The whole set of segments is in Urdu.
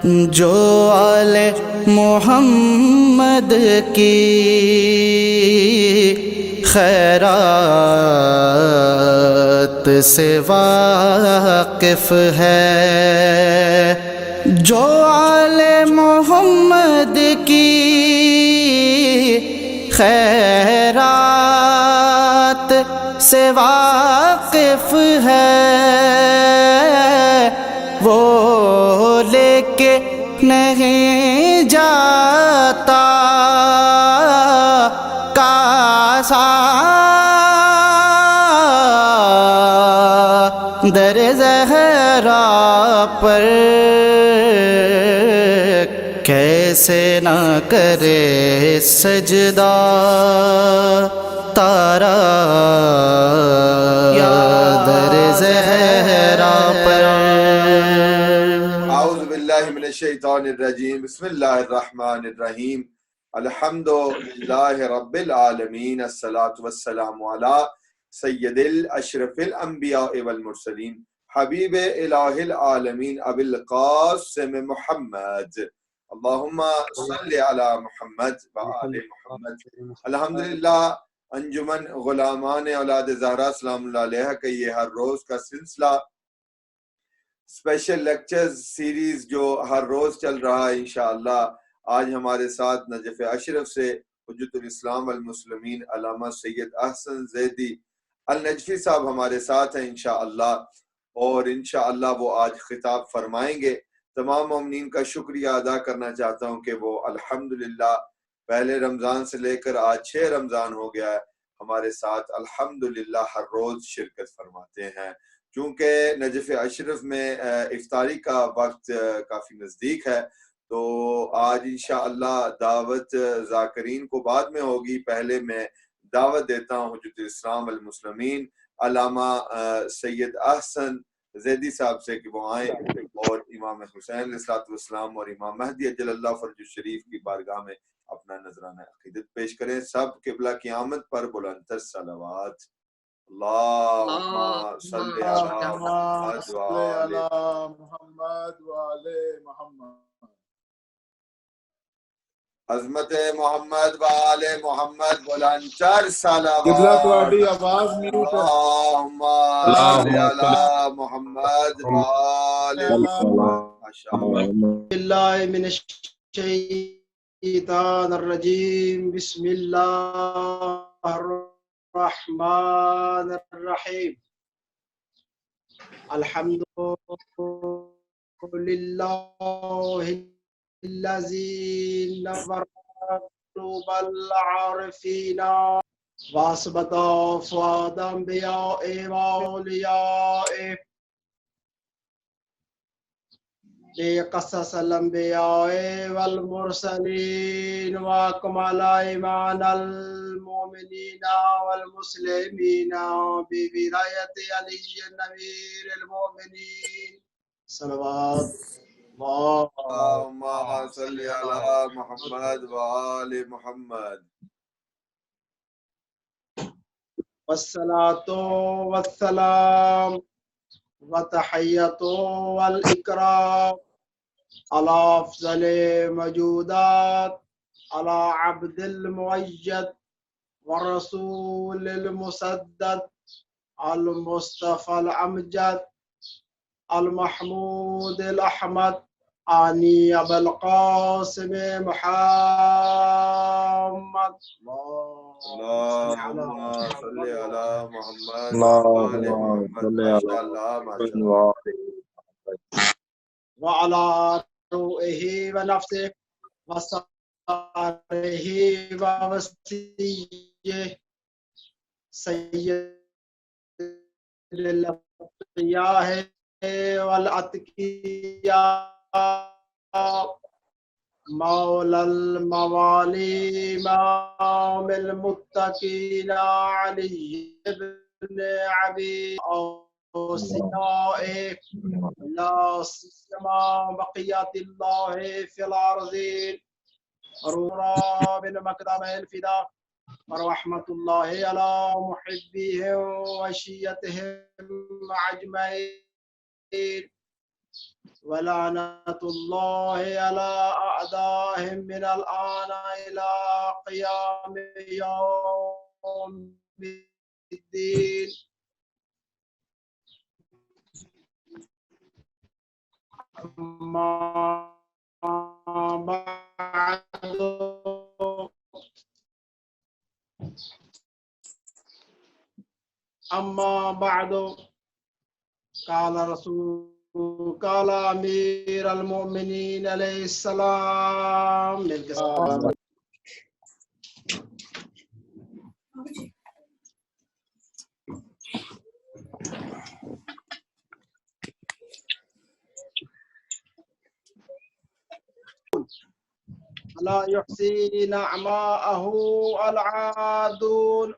جو آل محمد کی خیرات سے واقف ہے، جو آل محمد کی خیرات سے واقف ہے، وہ لے کے نہیں جاتا کاسا در زہرا پر، کیسے نہ کرے سجدہ تارا در زہرا پر۔ اعوذ باللہ من الشیطان الرجیم، بسم اللہ الرحمن الرحیم، الحمدللہ رب العالمین، الصلاۃ والسلام علی سید الاشرف الانبیاء والمرسلین، حبیب الہ العالمین ابی القاسم محمد، اللہم صلی علی محمد وآل محمد۔ الحمدللہ انجمن غلامان اولاد زہرا سلام اللہ علیہ کا یہ ہر روز کا سلسلہ اسپیشل لیکچرز سیریز جو ہر روز چل رہا ہے انشاءاللہ، آج ہمارے ساتھ نجف اشرف سے حجت الاسلام والمسلمین علامہ سید احسن زیدی النجفی صاحب ہمارے ساتھ ہیں انشاءاللہ، اور انشاءاللہ وہ آج خطاب فرمائیں گے۔ تمام مومنین کا شکریہ ادا کرنا چاہتا ہوں کہ وہ الحمدللہ پہلے رمضان سے لے کر آج 6 رمضان ہو گیا ہے، ہمارے ساتھ الحمدللہ ہر روز شرکت فرماتے ہیں۔ چونکہ نجف اشرف میں افطاری کا وقت کافی نزدیک ہے، تو آج انشاءاللہ دعوت ذاکرین کو بعد میں ہوگی، پہلے میں دعوت دیتا ہوں حجت الاسلام المسلمین علامہ سید احسن زیدی صاحب سے کہ وہ آئیں اور امام حسین علیہ السلام اور امام مہدی اجل اللہ فرج الشریف کی بارگاہ میں اپنا نذرانہ عقیدت پیش کریں۔ سب قبلہ قیامت پر بلندتر صلوات۔ اللہم صلی علی محمد وآل محمد وآل محمد۔ عظمت محمد وآل محمد بلندتر صلوات۔ قبلہ تواڈی آواز میوٹ ہے۔ اللہم صلی علی محمد وآل محمد۔ باللہ من الشیطان الرجیم، بسم اللہ الرحمن الرحیم، الحمد للہ الذی نور قلوب العارفین واثبت فؤاد انبیاء واولیاء بقصص الانبیاء والمرسلین واکمل ایمان المؤمنین والمسلمین بولایت علی امیر المؤمنین صلوات اللہم صلی علی محمد وآل محمد۔ والصلاة والسلام وتحیۃ والاکرام علی افضل موجودات، علی عبد المؤید والرسول المسدد المصطفى الامجد المحمود الاحمد آنی ابو القاسم محمد۔ اللہم صلی علی محمد وآل محمد۔ ماشاءاللہ ماشاءاللہ۔ وعلى روحه ونفسه وصاره ووصيه سيد الأنبياء والأتقياء مولى الموالي إمام المتقين علي بن أبي أوصياء لا سيما بقية الله في الأرضين رورا بن مقدام الفداء ورحمة الله على محبهم وشيتهم أجمعين ولعنة الله على أعدائهم من الآن إلى قيام يوم الدين. أما بعد قال أمير المؤمنين عليه السلام. لا يحصي نعماءه العادون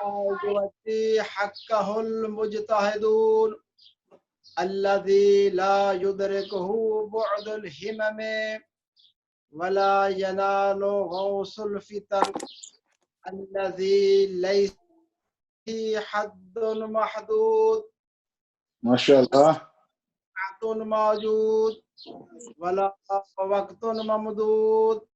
ويؤدي حقه المجتهدون الذي لا يدركه بعد الهمم ولا ينال غوص الفتن الذي ليس فيه حد محدود ما شاء الله. وقت موجود ولا وقت ممدود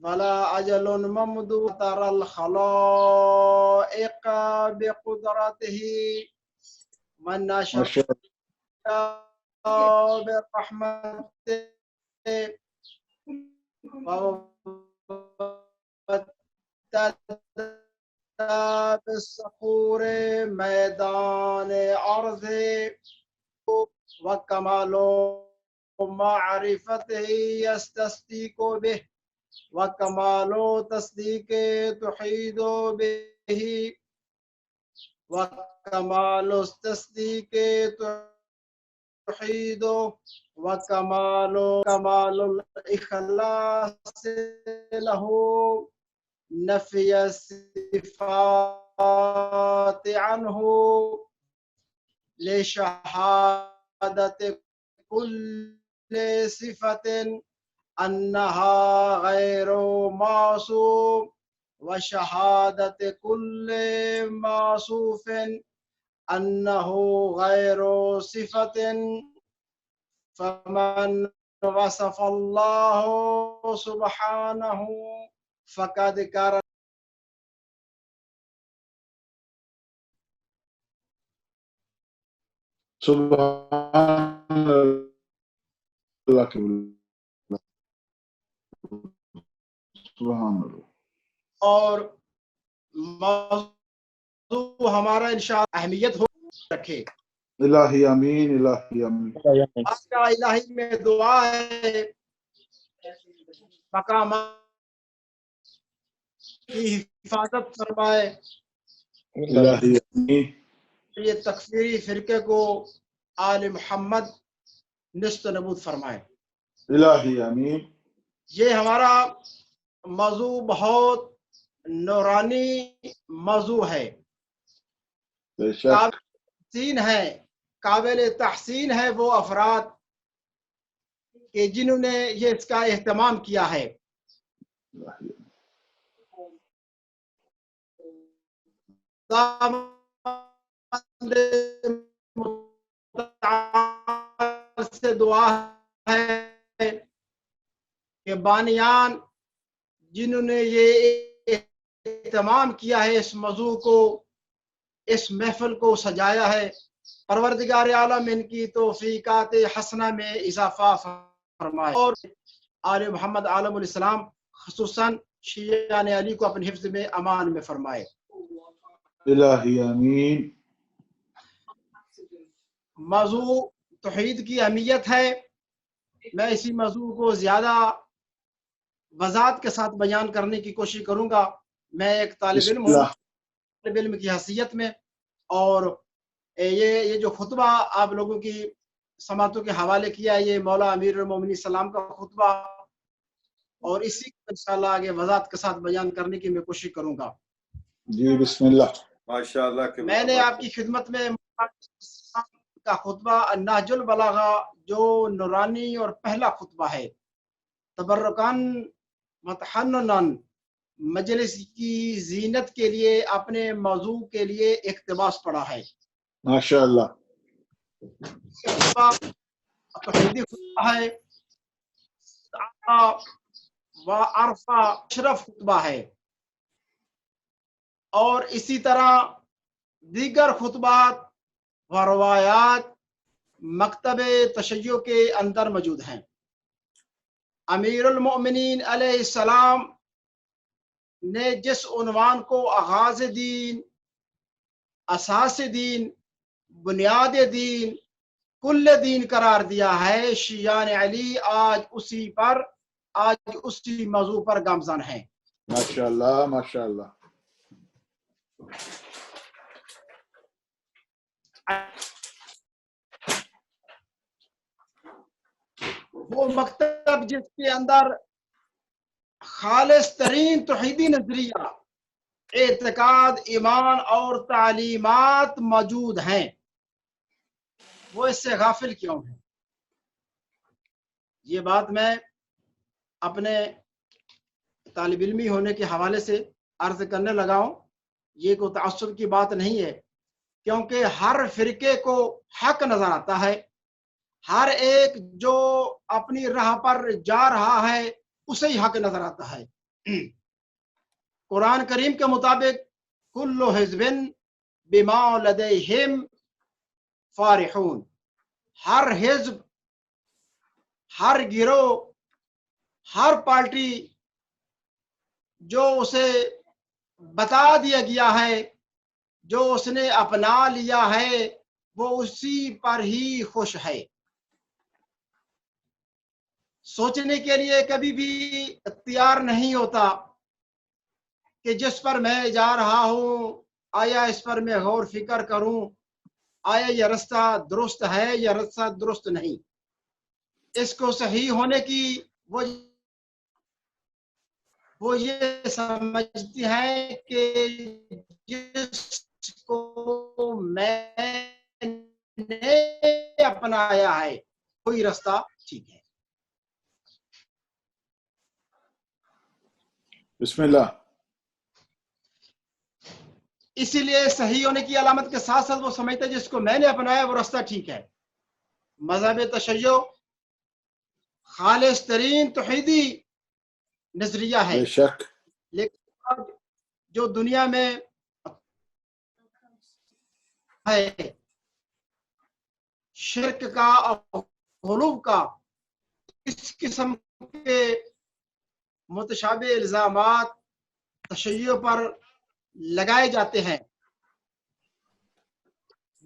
ولا أجل ممدود. ترى الخلائق بقدرته من ما نشاء شاء الله. برحمته وابتدى بالصخور ميدان أرضه وكمال معرفته يستصدق به وكمال تصديق تحيد به وكمال التصديق تحيد وكمال الإخلاص له نفي الصفات عنه لشهادة كل صفة أنها غير معصوم وشهادة كل موصوف أنه غير صفة. فمن وصف الله سبحانه فقد كان سبحان اللہ. سبحان اللہ. اور موضوع ہمارا انشاءاللہ اہمیت ہو رکھے. الہی امین. الہی امین. آج کا الہی میں دعا ہے مقامات کی حفاظت فرمائے. الہی امین. یہ تکفیری فرقے کو آل محمد نست و نبود فرمائے. الہی امین. یہ ہمارا موضوع بہت نورانی موضوع ہے. بے شک. قابل تحسین ہے وہ افراد کہ جنہوں نے یہ اس کا اہتمام کیا ہے. سے دعا ہے کہ بانیان جنہوں نے یہ اہتمام کیا ہے اس موضوع کو اس محفل کو سجایا ہے پروردگار عالم ان کی توفیقات حسنہ میں اضافہ فرمائے اور آل محمد عالم الاسلام خصوصاً شیعان علی کو اپنے حفظ میں امان میں فرمائے. الہی امین. موضوع توحید کی اہمیت ہے. میں اسی موضوع کو زیادہ وضاحت کے ساتھ بیان کرنے کی کوشش کروں گا. میں ایک طالب علم ہوں, طالب علم کی حیثیت میں, اور یہ جو خطبہ آپ لوگوں کی سماعتوں کے حوالے کیا ہے یہ مولا امیر المومنین السلام کا خطبہ, اور اسی کو انشاءاللہ آگے وضاحت کے ساتھ بیان کرنے کی میں کوشش کروں گا. جی بسم اللہ. ماشاءاللہ. میں نے آپ کی خدمت میں کا خطبہ نہج البلاغہ جو نورانی اور پہلا خطبہ ہے تبرکان متحنناً مجلس کی زینت کے لیے اپنے موضوع کے لیے اقتباس پڑھا ہے. ماشاءاللہ. خطبہ توحیدی خطبہ ہے، و عرفہ اشرف خطبہ ہے، اور اسی طرح دیگر خطبات و روایات مکتب تشیع کے اندر موجود ہیں۔ امیر المؤمنین علیہ السلام نے جس عنوان کو آغاز دین، اساس دین، بنیاد دین، کل دین قرار دیا ہے، شیعان علی آج اسی موضوع پر گامزن ہیں۔ ماشاءاللہ ماشاءاللہ۔ وہ مکتب جس کے اندر خالص ترین توحیدی نظریہ، اعتقاد، ایمان اور تعلیمات موجود ہیں، وہ اس سے غافل کیوں ہیں؟ یہ بات میں اپنے طالب علمی ہونے کے حوالے سے عرض کرنے لگا ہوں۔ یہ کوئی تعصب کی بات نہیں ہے، کیونکہ ہر فرقے کو حق نظر آتا ہے، ہر ایک جو اپنی راہ پر جا رہا ہے اسے ہی حق نظر آتا ہے۔ قرآن کریم کے مطابق کل حزب بما لدیہم فارحون، ہر حزب، ہر گروہ، ہر پارٹی جو اسے بتا دیا گیا ہے، جو اس نے اپنا لیا ہے، وہ اسی پر ہی خوش ہے۔ سوچنے کے لیے کبھی بھی اختیار نہیں ہوتا کہ جس پر میں جا رہا ہوں آیا اس پر میں غور فکر کروں، آیا یہ رستہ درست ہے یا رستہ درست نہیں۔ اس کو صحیح ہونے کی وہ یہ سمجھتی ہیں کہ جس کو میں نے اپنایا ہے کوئی رستہ ٹھیک ہے۔ بسم اللہ۔ اسی لیے صحیح ہونے کی علامت کے ساتھ ساتھ وہ سمجھتا ہے جس کو میں نے اپنایا وہ رستہ ٹھیک ہے۔ مذہب تشیع خالص ترین توحیدی نظریہ ہے، بے شک۔ لیکن جو دنیا میں ہے شرک کا اور غلو کا، اس قسم کے متشابہ الزامات تشیع پر لگائے جاتے ہیں،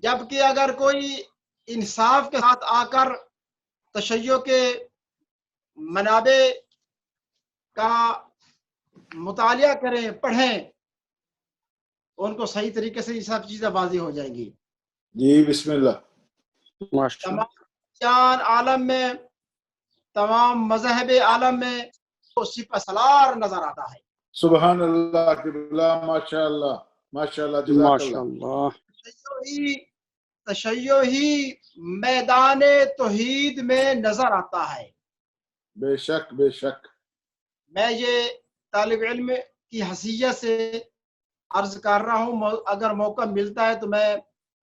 جبکہ اگر کوئی انصاف کے ساتھ آ کر تشیع کے منابع کا مطالعہ کریں، پڑھیں، ان کو صحیح طریقے سے یہ سب چیزیں واضح ہو جائیں گی۔ جی بسم اللہ۔ تمام جان عالم میں، تمام مذہب عالم میں وہ سپہ سالار نظر آتا ہے۔ سبحان اللہ قبلہ، ماشاءاللہ ماشاءاللہ، جزاک اللہ۔ تشیع ہی میدان توحید میں نظر آتا ہے۔ بے شک بے شک۔ میں یہ طالب علم کی حیثیت سے عرض کر رہا ہوں، اگر موقع ملتا ہے تو میں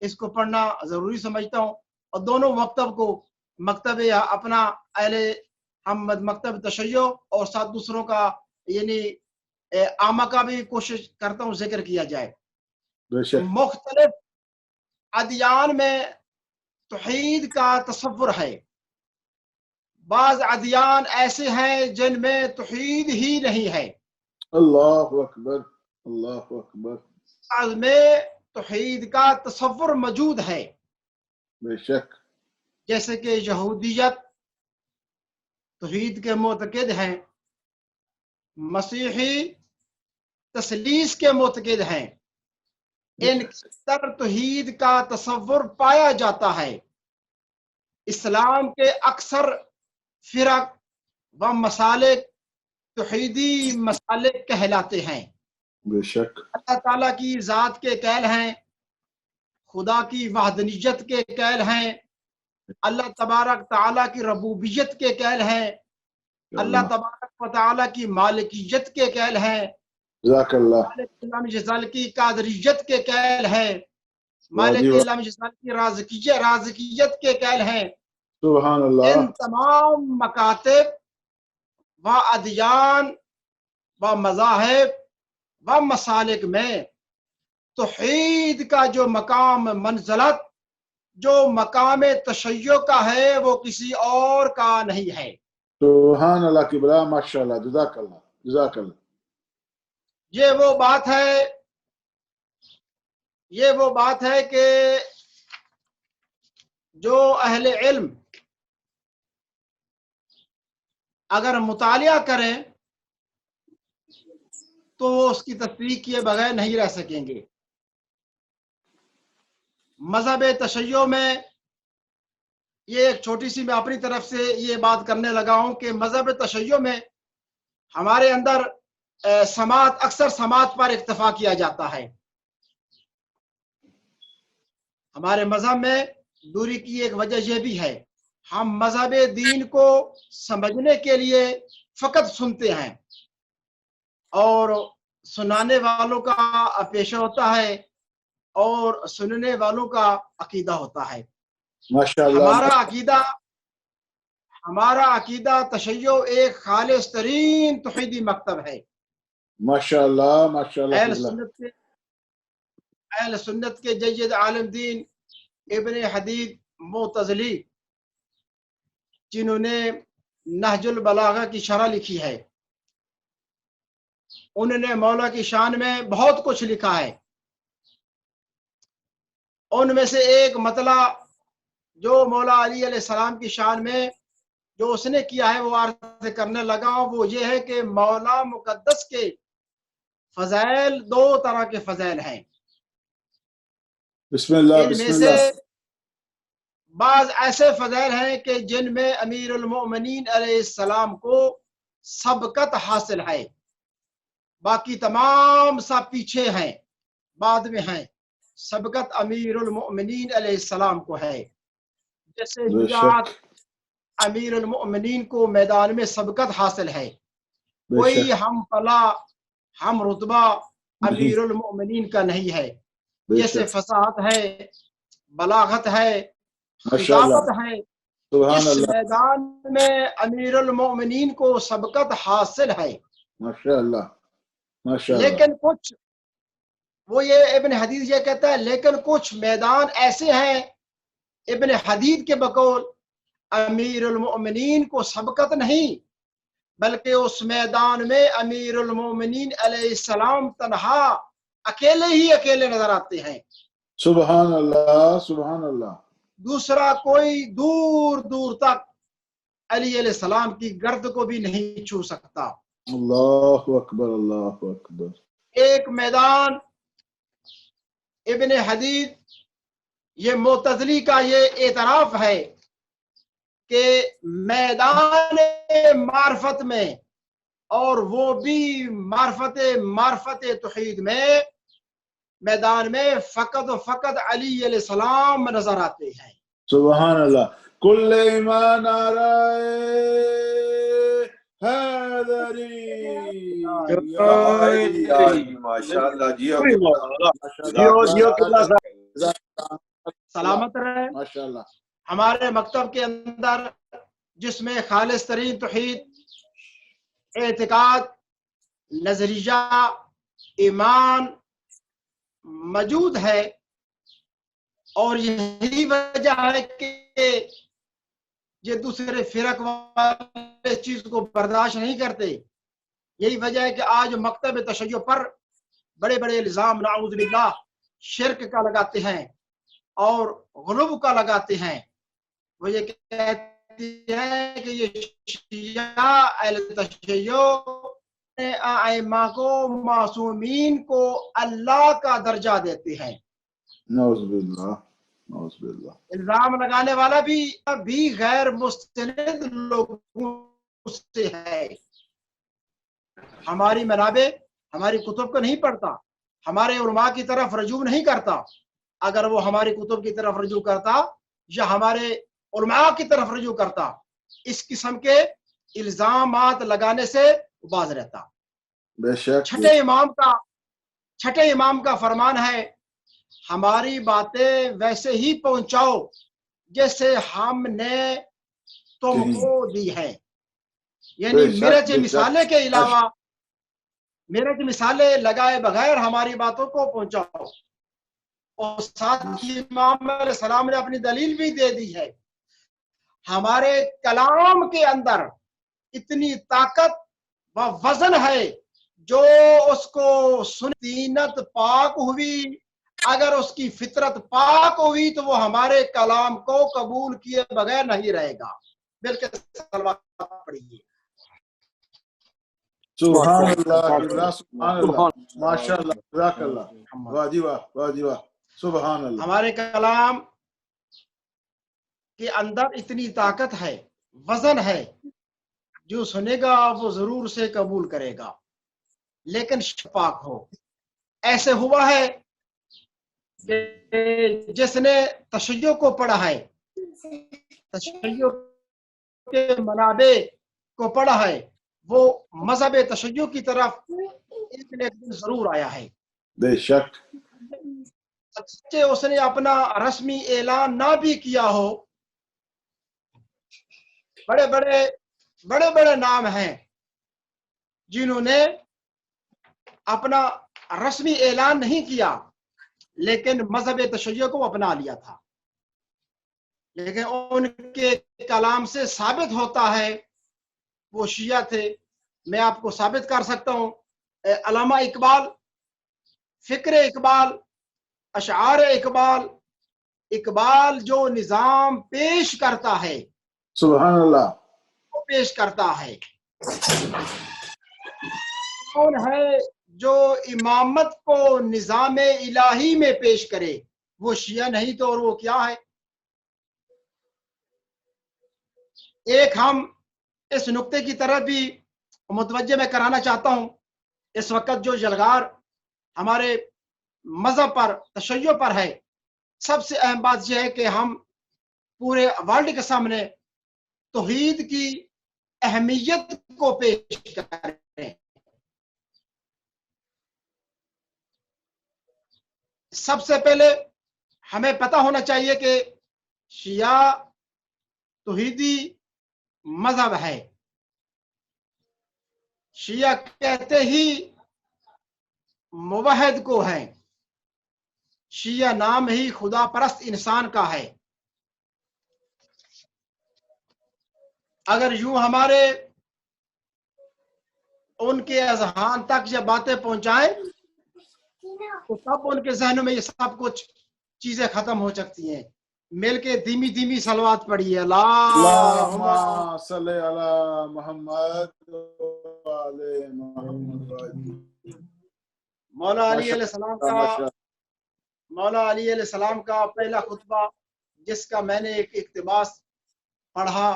اس کو پڑھنا ضروری سمجھتا ہوں، اور دونوں مکتب کو، مکتب اپنا اہل محمد مکتب تشیع اور ساتھ دوسروں کا یعنی عامہ کا بھی کوشش کرتا ہوں ذکر کیا جائے۔ بے شک۔ مختلف ادیان میں توحید کا تصور ہے، بعض ادیان ایسے ہیں جن میں توحید ہی نہیں ہے، اللہ اکبر اللہ اکبر۔ بعض میں توحید کا تصور موجود ہے، بے شک۔ جیسے کہ یہودیت توحید کے معتقد ہیں، مسیحی تثلیث کے معتقد ہیں، ان کے اندر توحید کا تصور پایا جاتا ہے۔ اسلام کے اکثر فرق و مسالک توحیدی مسالک کہلاتے ہیں۔ بے شک۔ اللہ تعالیٰ کی ذات کے قائل ہیں، خدا کی وحدانیت کے قائل ہیں، اللہ تبارک تعالیٰ کی ربوبیت کے قائل ہیں، اللہ تبارک و تعالیٰ کی مالکیت کے قائل ہیں، جزاک اللہ۔ کی قادریت کے قائل ہیں، مالک واہ اللہ کی رازقیت کے قائل ہیں. سبحان اللہ ان تمام مکاتب و ادیان و مذاہب و مسالک میں توحید کا جو مقام منزلت جو مقام تشیع کا ہے وہ کسی اور کا نہیں ہے. سبحان اللہ کی بلا ماشاء اللہ جزاک اللہ جزاک اللہ. یہ وہ بات ہے کہ جو اہل علم اگر مطالعہ کریں تو وہ اس کی تصدیق کیے بغیر نہیں رہ سکیں گے. مذہب تشیع میں یہ ایک چھوٹی سی میں اپنی طرف سے یہ بات کرنے لگا ہوں کہ مذہب تشیع میں ہمارے اندر اکثر سماعت پر اکتفا کیا جاتا ہے. ہمارے مذہب میں دوری کی ایک وجہ یہ بھی ہے، ہم مذہب دین کو سمجھنے کے لیے فقط سنتے ہیں اور سنانے والوں کا پیشہ ہوتا ہے اور سننے والوں کا عقیدہ ہوتا ہے. ماشاء اللہ ہمارا عقیدہ تشیع ایک خالص ترین توحیدی مکتب ہے. ماشاء اللہ ماشاء اللہ اہل سنت کے جید عالم دین ابن حدید معتزلی جنہوں نے نہج البلاغہ کی شرح لکھی ہے، انہوں نے مولا کی شان میں بہت کچھ لکھا ہے. ان میں سے ایک مطلع جو مولا علی علیہ السلام کی شان میں جو اس نے کیا ہے وہ عرض کرنے لگا، وہ یہ ہے کہ مولا مقدس کے فضائل دو طرح کے فضائل ہیں. بسم اللہ ان بسم میں سے اللہ. بعض ایسے فضائل ہیں کہ جن میں امیر المؤمنین علیہ السلام کو سبقت حاصل ہے، باقی تمام سب پیچھے ہیں، بعد میں ہیں. سبقت امیر المؤمنین علیہ السلام کو ہے. جیسے بے شجاعت شک امیر المؤمنین کو میدان میں سبقت حاصل ہے، بے کوئی شک ہم پلا ہم رتبہ امیر المؤمنین کا نہیں ہے. بے جیسے شک فصاحت ہے، بلاغت ہے، ماشاء اللہ خطابت ہے، سبحان اس اللہ میدان میں امیر المؤمنین کو سبقت حاصل ہے. ماشاء اللہ ماشاء اللہ. لیکن کچھ وہ یہ ابن حدید یہ کہتا ہے لیکن کچھ میدان ایسے ہیں ابن حدید کے بقول امیر المؤمنین کو سبقت نہیں، بلکہ اس میدان میں امیر المؤمنین علیہ السلام تنہا اکیلے نظر آتے ہیں. سبحان اللہ سبحان اللہ. دوسرا کوئی دور دور تک علی علیہ السلام کی گرد کو بھی نہیں چھو سکتا. اللہ اکبر اللہ اکبر. ایک میدان ابن حدید یہ معتزلی کا یہ اعتراف ہے کہ میدان معرفت میں اور وہ بھی معرفت توحید میں میدان میں فقط و فقط علی علیہ السلام نظر آتے ہیں. سبحان اللہ. کل ایمان آرائے حیدری. ماشاء اللہ جی سلامت رہے. ماشاء اللہ. ہمارے مکتب کے اندر جس میں خالص ترین توحید، اعتقاد، نظریہ، ایمان موجود ہے، اور یہی وجہ ہے کہ یہ دوسرے فرق والے اس چیز کو برداشت نہیں کرتے. یہی وجہ ہے کہ آج مکتب تشیع پر بڑے بڑے الزام نعوذ باللہ شرک کا لگاتے ہیں اور غلو کا لگاتے ہیں. وہ یہ کہتی ہے کہ یہ شیعہ اہل تشیع ائمہ کو معصومین کو اللہ کا درجہ دیتے ہیں. نعوذ باللہ نعوذ باللہ. الزام لگانے والا بھی غیر مستند لوگوں سے ہے. ہماری منابع ہماری کتب کو نہیں پڑھتا، ہمارے علماء کی طرف رجوع نہیں کرتا. اگر وہ ہماری کتب کی طرف رجوع کرتا یا ہمارے علماء کی طرف رجوع کرتا، اس قسم کے الزامات لگانے سے باز رہتا. بے شک چھٹے امام کا فرمان ہے ہماری باتیں ویسے ہی پہنچاؤ جیسے ہم نے تم کو دی ہے، یعنی بے شک، میرے سے بے شک۔ مثالیں کے علاوہ میرے سے مثالیں لگائے بغیر ہماری باتوں کو پہنچاؤ۔ اور ساتھ ہی امام علیہ السلام نے اپنی دلیل بھی دے دی ہے، ہمارے کلام کے اندر اتنی طاقت و وزن ہے جو اس کو سنت پاک ہوئی، اگر اس کی فطرت پاک ہوئی تو وہ ہمارے کلام کو قبول کیے بغیر نہیں رہے گا۔ بلکہ صلوات پڑھیے۔ سبحان اللہ، سبحان اللہ، ماشاء اللہ، جزاک اللہ، واہ جی واہ، واہ جی واہ، سبحان اللہ۔ ہمارے کلام کے اندر اتنی طاقت ہے، وزن ہے، جو سنے گا وہ ضرور سے قبول کرے گا، لیکن شفاق ہو۔ ایسے ہوا ہے کہ جس نے تشیع کو پڑھا ہے، تشیع کے منابع کو پڑھا ہے، وہ مذہب تشیع کی طرف ایک نہ ایک دن ضرور آیا ہے۔ بے شک، سچے اس نے اپنا رسمی اعلان نہ بھی کیا ہو، بڑے بڑے نام ہیں جنہوں نے اپنا رسمی اعلان نہیں کیا لیکن مذہب تشیع کو اپنا لیا تھا، لیکن ان کے کلام سے ثابت ہوتا ہے وہ شیعہ تھے۔ میں آپ کو ثابت کر سکتا ہوں، علامہ اقبال، فکر اقبال، اشعار اقبال، اقبال جو نظام پیش کرتا ہے سبحان اللہ، وہ پیش کرتا ہے۔ کون ہے جو امامت کو نظام الہی میں پیش کرے؟ وہ شیعہ نہیں تو اور وہ کیا ہے؟ ایک ہم اس نقطے کی طرف بھی متوجہ میں کرانا چاہتا ہوں، اس وقت جو جلغار ہمارے مذہب پر، تشیع پر ہے، سب سے اہم بات یہ ہے کہ ہم پورے ورلڈ کے سامنے توحید کی اہمیت کو پیش کریں۔ سب سے پہلے ہمیں پتہ ہونا چاہیے کہ شیعہ توحیدی مذہب ہے۔ شیعہ کہتے ہی موحد کو ہیں، شیعہ نام ہی خدا پرست انسان کا ہے۔ اگر یوں ہمارے ان کے اذہان تک یہ باتیں پہنچائیں تو تب ان کے ذہنوں میں یہ سب کچھ چیزیں ختم ہو سکتی ہیں۔ مل کے دھیمی دھیمی صلوات پڑھیے۔ اللہم صلی علی محمد وعلی محمد۔ مولا علی علیہ السلام کا مولا علی علیہ السلام کا پہلا خطبہ جس کا میں نے ایک اقتباس پڑھا،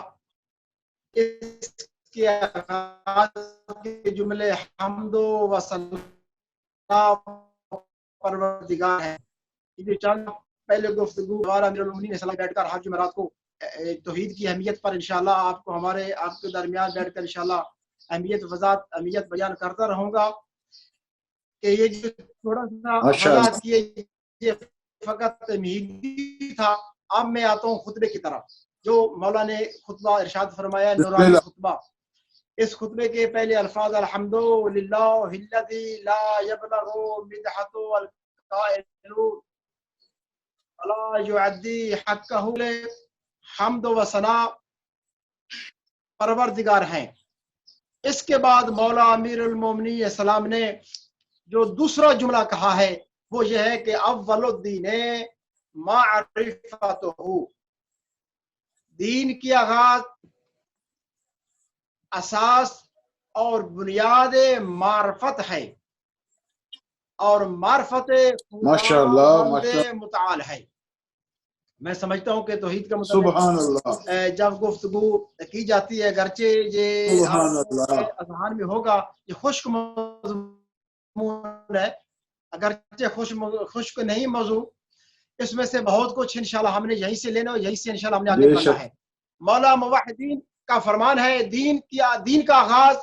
اس کے آغاز کے جملے حمد و ثنا پروردگار ہے۔ یہ چند پہلے گفتگو ہمارا امیر المومنین علیہ السلام بیٹھ کر ہر جمعرات کو توحید کی اہمیت پر انشاءاللہ آپ کے درمیان بیٹھ کر انشاءاللہ اہمیت بیان کرتا رہوں گا کہ یہ جو تھوڑا سا وضاحت کیے یہ فقط تمہیدی تھا۔ اب میں آتا ہوں خطبے کی طرف، جو مولا نے خطبہ ارشاد فرمایا، نورانی خطبہ۔ اس خطبے کے پہلے الفاظ الحمدللہ الذی لا یبلغ مدحۃ القائلون ولا یعدی حقہ، حمد و ثنا پروردگار ہیں۔ اس کے بعد مولا امیر المومنین السلام نے جو دوسرا جملہ کہا ہے وہ یہ ہے کہ اول الدین معرفتہ، دین کی آغاز، اساس اور بنیاد معرفت ہے، اور معرفت خداوند متعال ہے۔ میں سمجھتا ہوں کہ توحید کا مطلب جب گفتگو کی جاتی ہے، اگرچہ یہ اذہان میں ہوگا یہ خشک مضمون ہے، اگرچہ خشک نہیں موضوع، اس میں سے بہت کچھ انشاءاللہ ہم نے یہیں سے لینا اور یہیں سے انشاءاللہ ہم نے آگے بڑھنا ہے۔ مولا موحدین کا فرمان ہے، دین کا آغاز،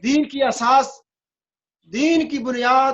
دین کی اساس، دین کی بنیاد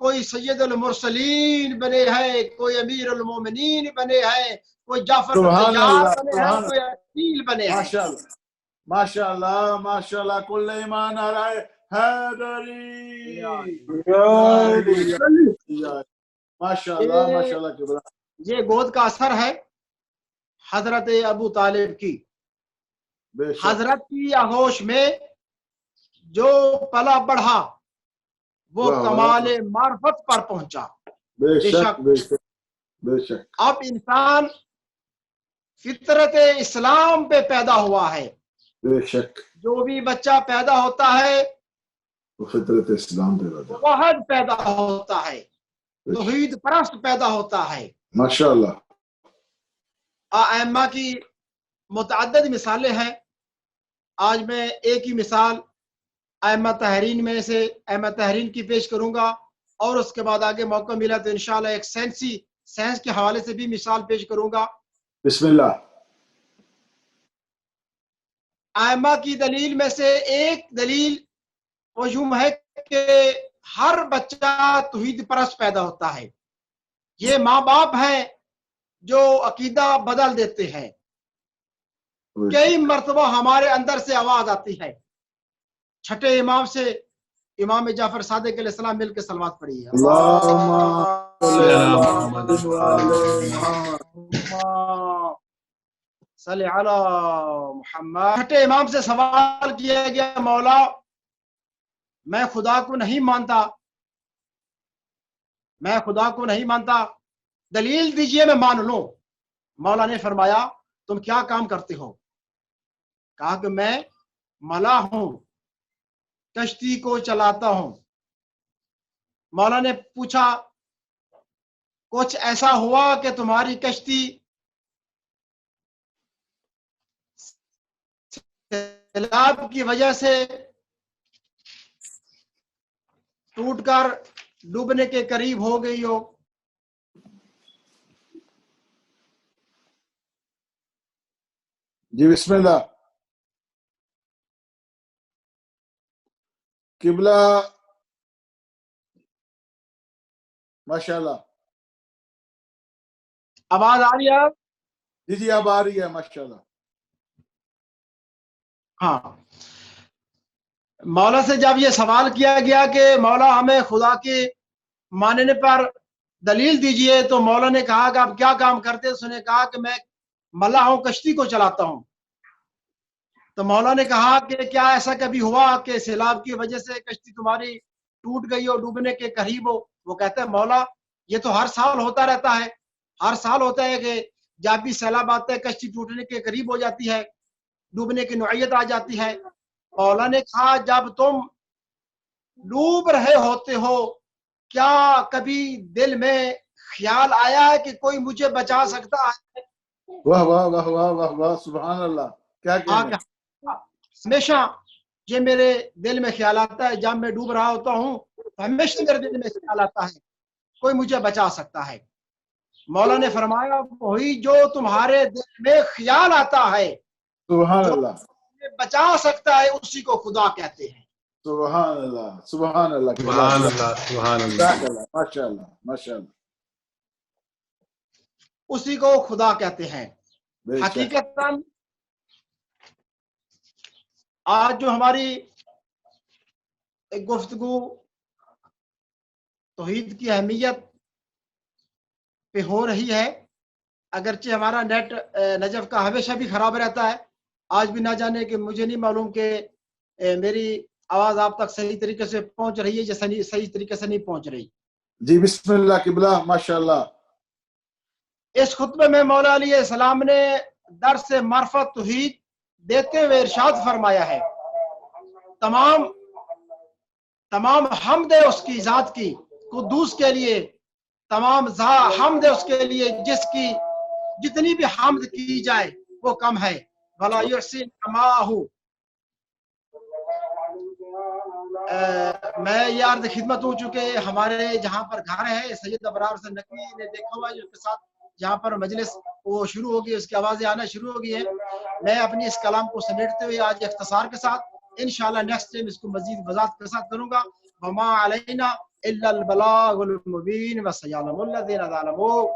کوئی سید المرسلین بنے ہیں، کوئی امیر المومنین بنے ہیں، کوئی جعفر سبحان طیار اللہ، بنے ہیں، سبحان کوئی عقیل بنے ہیں۔ ماشاءاللہ ماشاءاللہ ماشاءاللہ، کل ایمان آ رہا ہے حیدری ماشاءاللہ ماشاءاللہ قبلہ۔ یہ گود کا اثر ہے حضرت ابو طالب کی، بے شک حضرت کی آغوش میں جو پلا بڑھا وہ واہ واہ، کمال معرفت پر پہنچا۔ بے بے شک شک بے شک بے شک اب انسان فطرت اسلام پہ پیدا ہوا ہے، بے شک، جو بھی بچہ پیدا ہوتا ہے وہ فطرت اسلام پہ رہتا ہے۔ وحد پیدا ہوتا ہے، توحید پرست پیدا ہوتا ہے۔ ماشاءاللہ ائمہ کی متعدد مثالیں ہیں، آج میں ایک ہی مثال ائمہ تحرین میں سے ائمہ تحرین کی پیش کروں گا، اور اس کے بعد آگے موقع ملا تو انشاءاللہ ایک سائنس کے حوالے سے بھی مثال پیش کروں گا۔ بسم اللہ۔ ائمہ کی دلیل میں سے ایک دلیل وہ یوں ہے کہ ہر بچہ توحید پرست پیدا ہوتا ہے۔ یہ ماں باپ ہیں جو عقیدہ بدل دیتے ہیں۔ کئی مرتبہ ہمارے اندر سے آواز آتی ہے۔ چھٹے امام سے امام جعفر صادق علیہ السلام مل کے صلوات پڑھی ہے۔ صلی علی محمد۔ چھٹے امام سے سوال کیا گیا، مولا میں خدا کو نہیں مانتا، میں خدا کو نہیں مانتا، دلیل دیجئے میں مان لوں۔ مولا نے فرمایا تم کیا کام کرتے ہو؟ کہا کہ میں ملا ہوں، کشتی کو چلاتا ہوں۔ مولا نے پوچھا کچھ ایسا ہوا کہ تمہاری کشتی سیلاب کی وجہ سے ٹوٹ کر ڈوبنے کے قریب ہو گئی ہو؟ جی بسم اللہ۔ قبلہ ماشاءاللہ، آواز آ رہی ہے؟ جی جی اب آ رہی ہے ماشاءاللہ۔ ہاں، مولا سے جب یہ سوال کیا گیا کہ مولا ہمیں خدا کے ماننے پر دلیل دیجئے، تو مولا نے کہا کہ آپ کیا کام کرتے؟ اس نے کہا کہ میں ملا ہوں، کشتی کو چلاتا ہوں۔ تو مولا نے کہا کہ کیا ایسا کبھی ہوا کہ سیلاب کی وجہ سے کشتی تمہاری ٹوٹ گئی ہو، ڈوبنے کے قریب ہو؟ وہ کہتا ہے مولا یہ تو ہر سال ہوتا رہتا ہے، ہر سال ہوتا ہے کہ جب بھی سیلاب آتا ہے کشتی ٹوٹنے کے قریب ہو جاتی ہے، ڈوبنے کی نوعیت آ جاتی ہے۔ مولا نے کہا جب تم ڈوب رہے ہوتے ہو کیا کبھی دل میں خیال آیا ہے کہ کوئی مجھے بچا سکتا ہے؟ واہ واہ واہ واہ واہ واہ، سبحان اللہ، کیا کہنا ہے۔ ہمیشہ یہ میرے دل میں خیال آتا ہے، جب میں ڈوب رہا ہوتا ہوں تو ہمیشہ میرے دل میں خیال آتا ہے کوئی مجھے بچا سکتا ہے۔ مولا نے فرمایا وہی جو تمہارے دل میں خیال آتا ہے سبحان جو اللہ تمہیں بچا سکتا ہے اسی کو خدا کہتے ہیں۔ سبحان اللہ سبحان اللہ سبحان اللہ سبحان اللہ، ماشاء اللہ ماشاء اللہ، اسی کو خدا کہتے ہیں۔ بے شک۔ حقیقتاً آج جو ہماری ایک گفتگو توحید کی اہمیت پہ ہو رہی ہے، اگرچہ ہمارا نیٹ نجف کا ہمیشہ بھی خراب رہتا ہے، آج بھی نہ جانے کہ مجھے نہیں معلوم کہ میری آواز آپ تک صحیح طریقے سے پہنچ رہی ہے یا صحیح طریقے سے نہیں پہنچ رہی۔ جی بسم اللہ قبلہ ماشاءاللہ۔ اس خطبے میں مولا علیہ السلام نے درس معرفت توحید دیتے ہوئے ارشاد فرمایا ہے تمام حمد ہے اس کی ذات کی قدوس کے لیے، تمام حمد ہے اس کے لیے جس کی جتنی بھی حمد کی جائے وہ کم ہے۔ وَلَا يُحْصِي نِعْمَاهُ۔ میں یہ عرض خدمت ہوں، چونکہ ہمارے جہاں پر گھر ہے سید ابرار سے نقوی نے دیکھا ہوا ہے، اس کے ساتھ جہاں پر مجلس وہ شروع ہوگی، اس کی آوازیں آنا شروع ہو گئی ہیں۔ میں اپنی اس کلام کو سمیٹتے ہوئے آج اختصار کے ساتھ انشاءاللہ نیکسٹ ٹائم اس کو مزید وضاحت کے ساتھ کروں گا۔ وما علینا الا البلاغ المبین وسيعلم الذين ظلموا